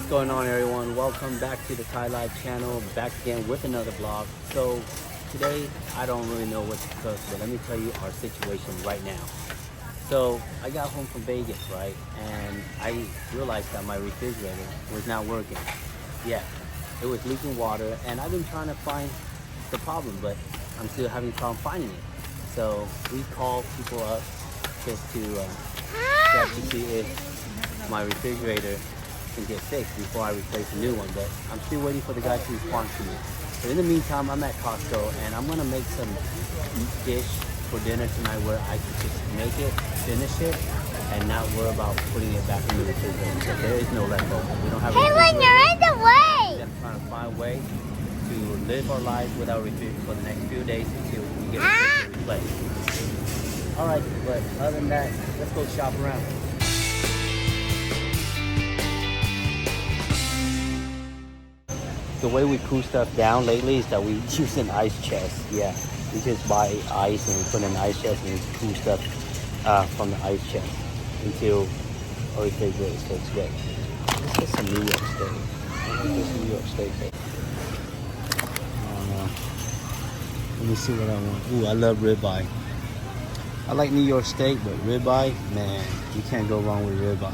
going on, everyone? Welcome back to the Thai Life channel, back again with another vlog. So today I don't really know what to cook, but let me tell you our situation right now. So I got home from Vegas, right, and I realized that my refrigerator was not working. Yeah, it was leaking water, and I've been trying to find the problem, but I'm still having problem finding it. So we call people up just to check to see if my refrigerator can get fixed before I replace a new one, but I'm still waiting for the guy to respond to me. But in the meantime, I'm at Costco and I'm gonna make some dish for dinner tonight where I can just make it, finish it, and not worry about putting it back in the refrigerator because there is no leftover. We don't have a refrigerator. You're in the way! I'm trying to find a way to live our lives without refrigerator for the next few days until we get it replaced. Alright, but other than that, let's go shop around. The way we cool stuff down lately is that we use an ice chest. Yeah, we just buy ice and we put in an ice chest and we cool stuff from the ice chest until our refrigerator gets good. Let's get some New York steak. Let's get some New York steak. Let me see what I want. Ooh, I love ribeye. I like New York steak, but ribeye, man, you can't go wrong with ribeye.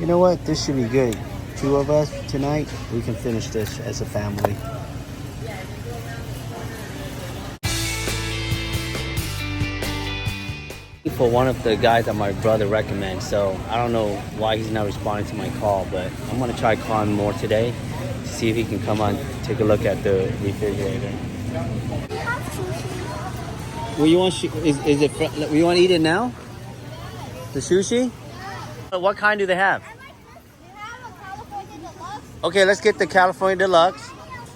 You know what? This should be good. 2 of us tonight, we can finish this as a family. For one of the guys that my brother recommends, so I don't know why he's not responding to my call, but I'm gonna try calling more today to see if he can come on, take a look at the refrigerator. Well, you want is it? You want to eat it now? The sushi? What kind do they have? Okay, let's get the California Deluxe.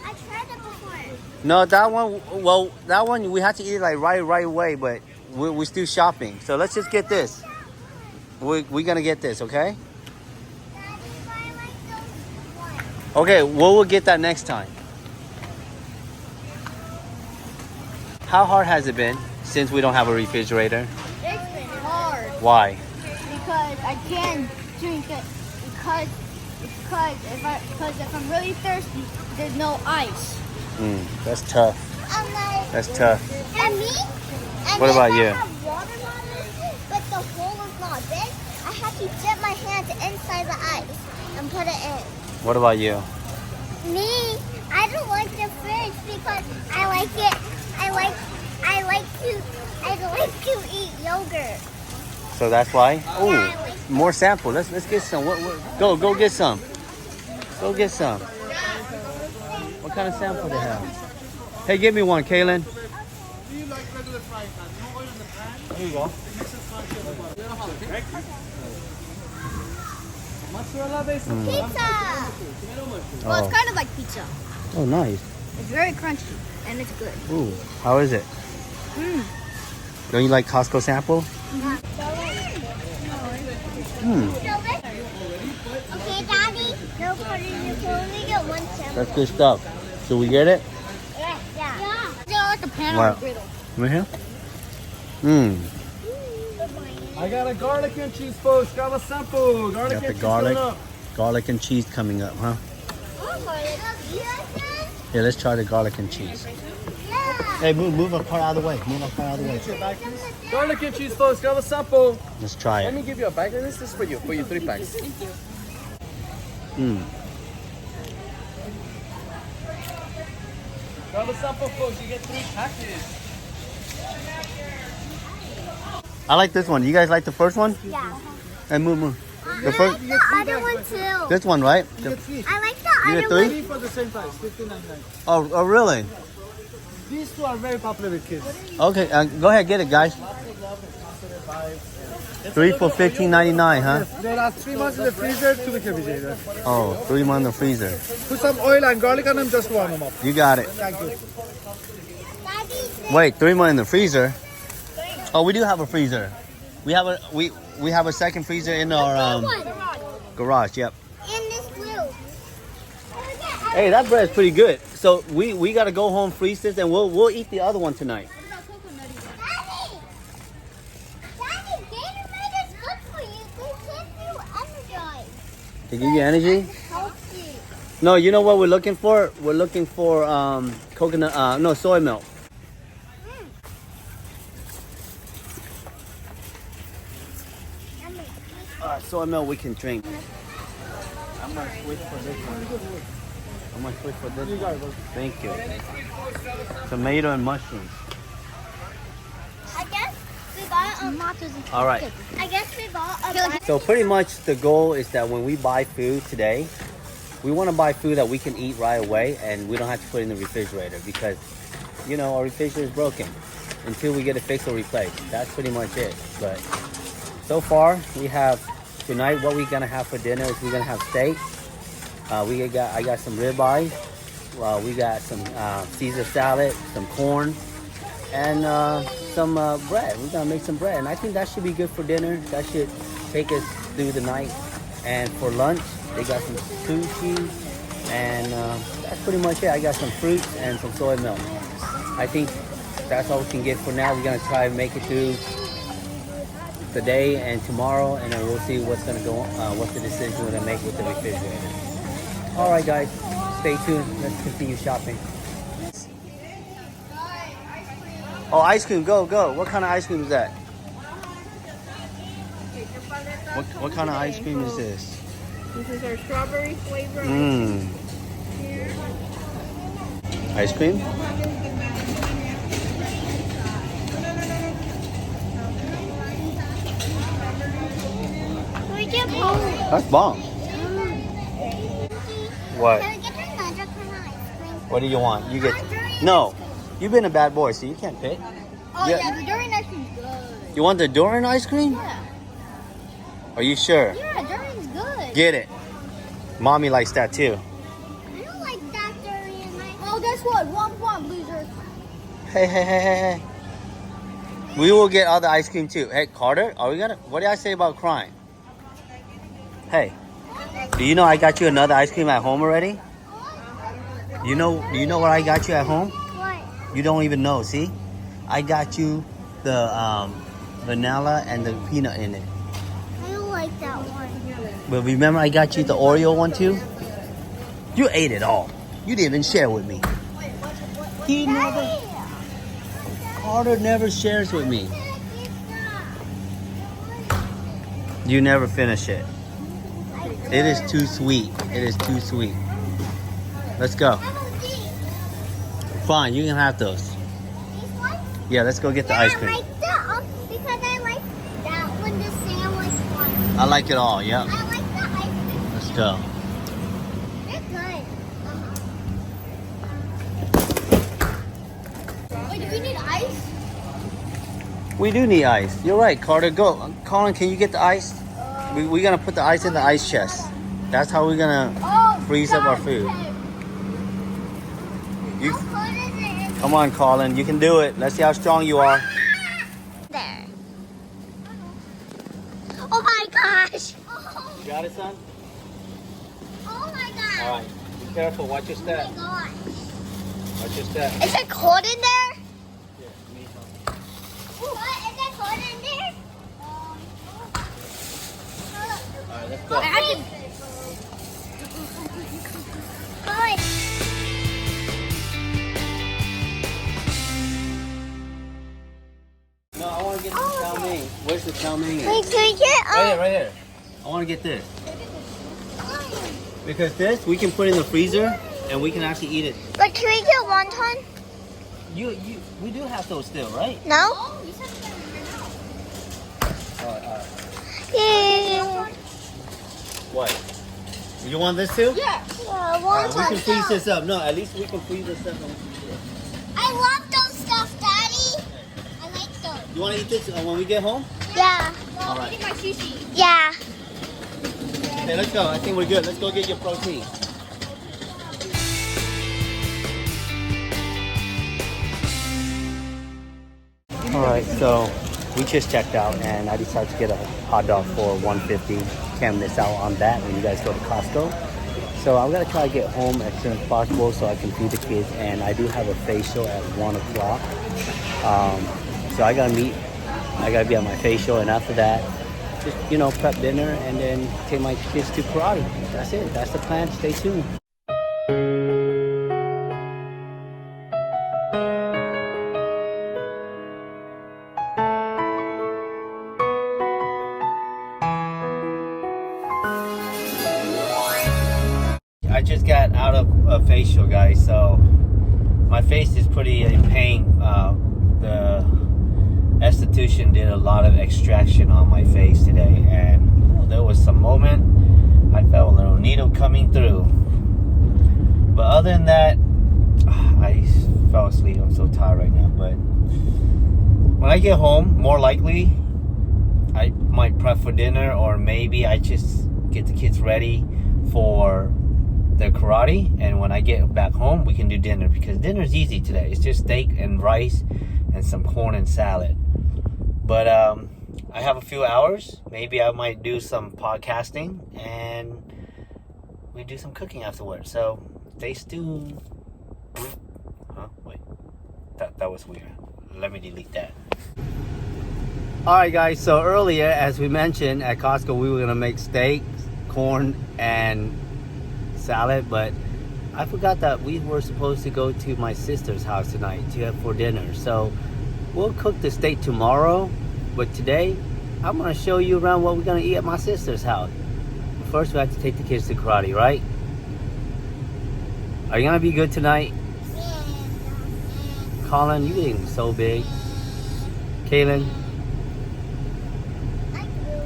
I tried it before. No, that one, well, that one we have to eat it like right away, but we're still shopping. So let's just get this. We're gonna get this, okay? Okay, we'll get that next time. How hard has it been since we don't have a refrigerator? It's been hard. Why? Because I can't drink it. Because if I'm really thirsty, there's no ice. That's tough. That's tough. And me? What about you? I have water bottles, but the hole is not big. I have to dip my hands inside the ice and put it in. What about you? Me? I don't like the fridge because I like it. I like to eat yogurt. So that's why? Yeah, Oh, I like more sample. Let's get some. Go get some. Go get some. What kind of sample they have? Hey, give me one, Kaylin. Do you like regular frying pan? No oil in the pan? Here you go. pizza. Well, it's kind of like pizza. Oh, nice. It's very crunchy and it's good. Ooh, how is it? Don't you like Costco sample? Okay, Daddy. No part in your phone. We get one sample. That's good stuff. So we get it? Yeah. Yeah, like a pan Wow. on a griddle. Right here? I got a garlic and cheese post. Got a sample. Garlic Got the and cheese garlic. coming up. Garlic and cheese coming up, huh? Yeah, let's try the garlic and cheese. Hey, move a part out of the way. Move a part out of the way. Garlic and cheese post. Got a sample. Let's try Let it. me give you a bag of this. This is for you 3 packs. Got a sample, folks. You get 3 packages. I like this one. You guys like the first one? Yeah. Hey, move. The I first, like the other one too. this one, right? You get 3. I like the You get other one. 3? 3 for the same price. $15.99. Oh, really? These 2 are very popular with kids. Okay, go ahead, get it, guys. 3 for $15.99, huh? Yes, there are 3 months in the freezer, 2 weeks refrigerator. Oh, 3 months in the freezer. Put some oil and garlic on them, just warm them up. You got it. Thank you. Wait, 3 months in the freezer? Oh, we do have a freezer. We have a second freezer in our garage. Yep. And this blue. Hey, that bread's pretty good. So we gotta go home, freeze this, and we'll eat the other one tonight. Gatorade is good for you. They keep you energized. To give you energy? How No, you know what we're looking for? We're looking for coconut, no, soy milk. Soy milk we can drink. I'm gonna switch for this one. I'm gonna switch for this one. Thank you. Tomato and mushrooms. I guess we got All right. I guess we got So pretty much the goal is that when we buy food today, we want to buy food that we can eat right away and we don't have to put in the refrigerator because, you know, our refrigerator is broken until we get it fixed or replaced. That's pretty much it. But so far we have tonight what we're gonna have for dinner is we're gonna have steak. I got some ribeye. We got some Caesar salad, some corn, and some bread. We're gonna make some bread, and I think that should be good for dinner. That should take us through the night. And for lunch, they got some sushi, and that's pretty much it. I got some fruits and some soy milk. I think that's all we can get for now. We're gonna try and make it through the day and tomorrow, and then we'll see what's gonna go on, what's the decision we're gonna make with the refrigerator. All right, guys, stay tuned. Let's continue shopping. Oh, ice cream, go, go. What kind of ice cream is that? What kind of ice cream is this? This is our strawberry flavor. Ice cream? We get home. That's bomb. What? Can we get another kind of ice cream? What do you want? You get. No, you've been a bad boy, so you can't pick. Oh Yeah. yeah, the durian ice cream's good. You want the durian ice cream? Yeah. Are you sure? Yeah, durian's good. Get it. Mommy likes that too. I don't like that durian ice cream. Oh, guess what? One, loser. Hey, hey, hey, hey, hey. We will get other ice cream too. Hey, Carter, are we gonna? What did I say about crying? Hey, do you know I got you another ice cream at home already? Do you know what I got you at home? What? You don't even know. See, I got you the vanilla and the peanut in it. I don't like that one. But remember, I got you the Oreo one too. You ate it all. You didn't even share with me. He never. Carter never shares with me. You never finish it. It is too sweet. It is too sweet. Let's go. Fine, you can have those. These ones? Yeah, let's go get the ice cream. I like that because I like that one, the sandwich one. I like it all. Yep. I like the ice cream. Let's go. They're good. Wait, do we need ice? We do need ice. You're right, Carter. Go. Colin, can you get the ice? We're going to put the ice in the ice chest. That's how we're going to freeze up our food. You, come on, Colin. You can do it. Let's see how strong you are. There. Oh my gosh. You got it, son? Oh my gosh. All right. Be careful. Watch your Oh step. my gosh. Watch your step. Is it cold in there? Here, give me some. What? Is it cold in there? All right, let's go. Good. No, I want to get the chow mein. Where's the chow mein? Wait, can we get Right here. I want to get this. Because this, we can put in the freezer and we can actually eat it. But can we get wonton? We do have those still, right? No? All right. Yeah. What? You want this too? Yeah, All right, we can wonton. freeze this up. No, at least we can freeze this up. I love those stuff, Daddy. I like those. You want to eat this when we get home? Yeah. All right. My sushi. Yeah. Okay, let's go. I think we're good. Let's go get your protein. All right, so we just checked out and I decided to get a hot dog for $1.50. Can't miss out on that when you guys go to Costco. So I'm gonna try to get home as soon as possible so I can feed the kids. And I do have a facial at 1 o'clock. So I gotta be at my facial, and after that, just prep dinner and then take my kids to karate. That's it. That's the plan. Stay tuned. I just got out of a facial, guys, so my face is pretty in pain. The esthetician did a lot of extraction on my face today, and there was some moment I felt a little needle coming through. But other than that, I fell asleep. I'm so tired right now. But when I get home, more likely I might prep for dinner, or maybe I just get the kids ready for the karate, and when I get back home we can do dinner, because dinner's easy today. It's just steak and rice and some corn and salad. But I have a few hours. Maybe I might do some podcasting and we do some cooking afterwards. So stay tuned. Wait, that was weird. Let me delete that. Alright guys, so earlier, as we mentioned, at Costco we were gonna make steak, corn, and salad, but I forgot that we were supposed to go to my sister's house tonight for dinner. So we'll cook the steak tomorrow, but today I'm gonna show you around what we're gonna eat at my sister's house. First, we have to take the kids to karate, right? Are you gonna be good tonight? Colin, you getting so big. Kaylin,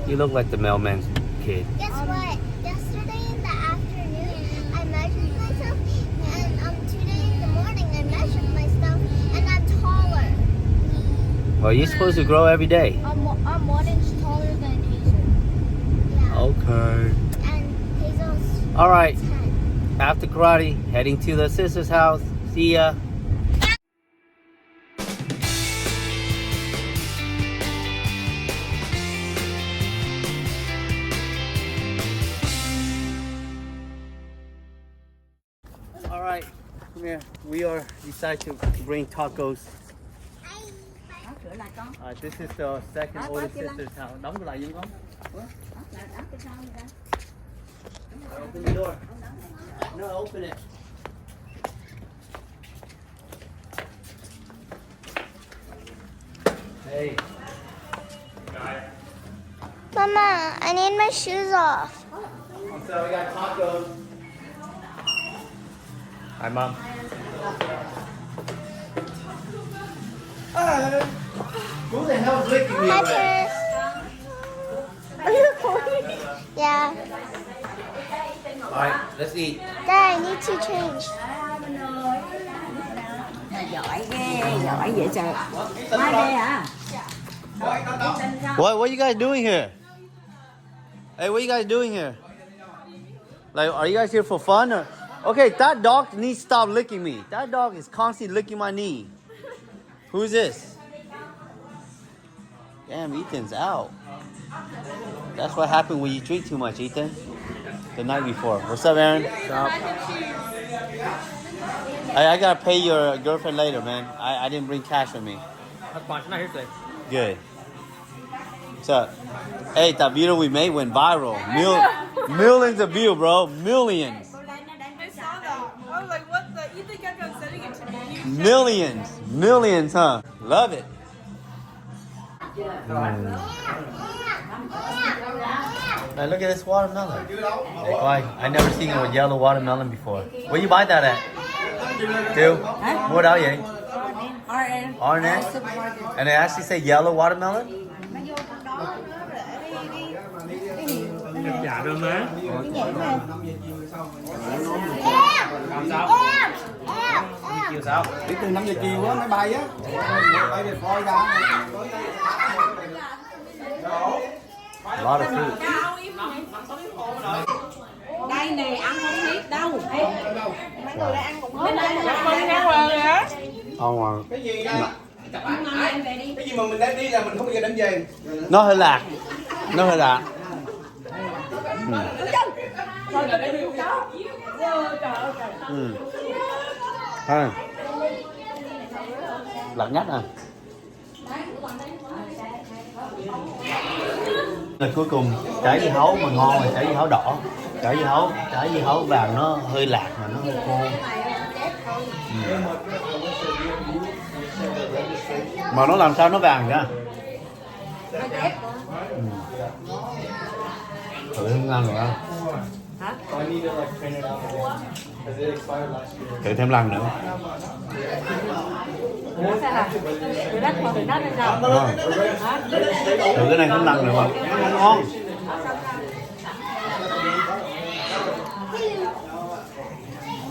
you look like the mailman's kid. Guess what? Yesterday in the afternoon, I measured myself, and today in the morning, I measured myself, and I'm taller. Well, you're supposed to grow every day. I'm 1 inch taller than Hazel. Yeah. Okay. And Hazel's All right. 10. After karate, heading to the sister's house. See ya. All right, come here. We are decided to bring tacos. This is the second oldest sister's house. Đóng cửa lại giùm con. Open the door. No, open it. Hey. Mama, I need my shoes off. So we got tacos. Hi, Mom. Who the hell's licking me? Hi, already? Paris. Yeah. All right, let's eat. Dad, I need to change. Giỏi vậy trời. Mai đây à? What are you guys doing here? Hey, what are you guys doing here? Like, are you guys here for fun or? Okay, that dog needs to stop licking me. That dog is constantly licking my knee. Who's this? Damn, Ethan's out. That's what happened when you drink too much, Ethan. The night before. What's up, Aaron? What's up? I gotta pay your girlfriend later, man. I didn't bring cash with me. Good. What's up? Hey, that video we made went viral. Millions of views, bro. Millions. I saw that. I was like, what the? You think I'm sending it to me? Millions, huh? Love it. Now look at this watermelon. Hey, Quai, I never seen it with yellow watermelon before. Where you buy that at? Tiêu? Mua đâu vậy? R&S. And they actually say yellow watermelon? Dạ đâu má. Chiều sao? Đi từ 5 giờ chiều á, máy bay á. Bay về Florida. A lot of food. Đây này ăn không hết đâu. Mấy người lại ăn cũng hết. Cái gì đó? Cái gì mà mình đem đi là mình không bao giờ đem về. Nó hơi lạc. Nó hơi lạc. Ha. Lạc nhất à. Rồi cuối cùng trái dưa hấu mà ngon là trái dưa hấu đỏ. Trái dưa hấu vàng nó hơi lạc mà nó hơi khô. Mà nó làm sao nó vàng ra? Thử không ăn được không? Hả? Thử thêm lần nữa. Ủa sao là từ đất mà từ đất lên sao? Hả? Thử cái này thêm lần nữa mà nó ngon.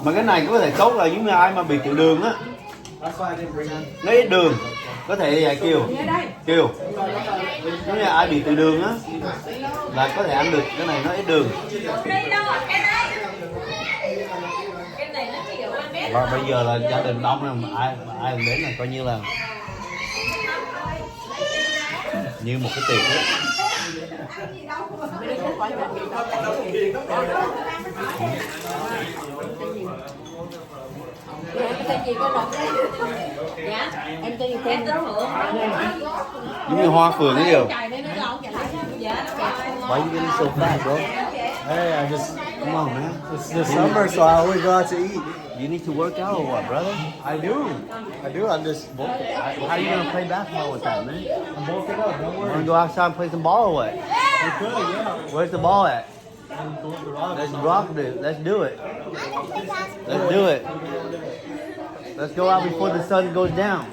Mà cái này có thể tốt là những ai mà bị tiểu đường á, nó ít đường, có thể là kêu nếu như ai bị tiểu đường á là có thể ăn được cái này, nó ít đường. Và bây giờ là gia đình đông này, mà ai đến là coi như là như một cái tiệc ấy. Em tên gì con Lộc? Dạ. Em tên gì tên? Giống như hoa phường ấy điều. Why you getting so fat, bro? Hey, I just come on, man. It's the summer, so I always go out to eat. You need to work out or what, brother? I do. I'm just bulking. How are you gonna play basketball with that, man? I'm bulking up. Don't worry. Wanna go outside and play some ball or what? We could, yeah. Where's the ball at? Let's do it. Let's do it. Let's go out before the sun goes down.